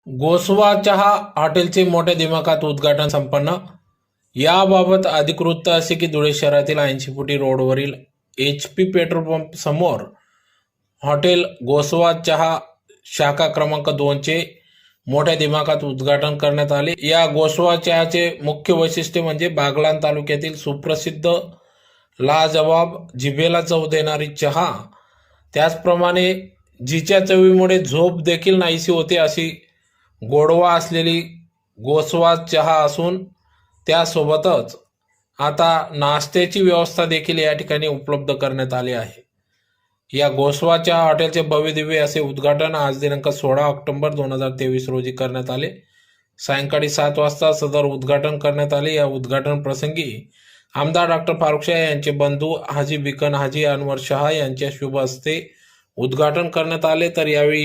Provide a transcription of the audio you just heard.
गोसवा चहा हॉटेलचे मोठ्या दिमाखात उद्घाटन संपन्न. याबाबत अधिकृत वृत्त असे की धुळे शहरातील 80 फुटी रोडवरील HP पेट्रोल पंप समोर हॉटेल गोसवा चहा शाखा क्रमांक 2 चे मोठ्या दिमाखात उद्घाटन करण्यात आले. या गोसवा चहाचे मुख्य वैशिष्ट्य म्हणजे बागलाण तालुक्यातील सुप्रसिद्ध लाजवाब जिभेला चव देणारी चहा, त्याचप्रमाणे जिच्या चवीमुळे झोप देखील नाहीशी होते अशी गोडवा असलेली गोसवा चहा असून त्यासोबतच आता नाश्त्याची व्यवस्था देखील या ठिकाणी उपलब्ध करण्यात आली आहे. या गोसवा चहा हॉटेलचे भव्यदिव्य असे उद्घाटन आज दिनांक 16 ऑक्टोबर 2023 रोजी करण्यात आले. सायंकाळी 7 वाजता सदर उद्घाटन करण्यात आले. या उद्घाटन प्रसंगी आमदार डॉक्टर फारुख शाह यांचे बंधू हाजी बिकन हाजी अनवर शाह यांच्या शुभ हस्ते उद्घाटन करण्यात आले. तर यावेळी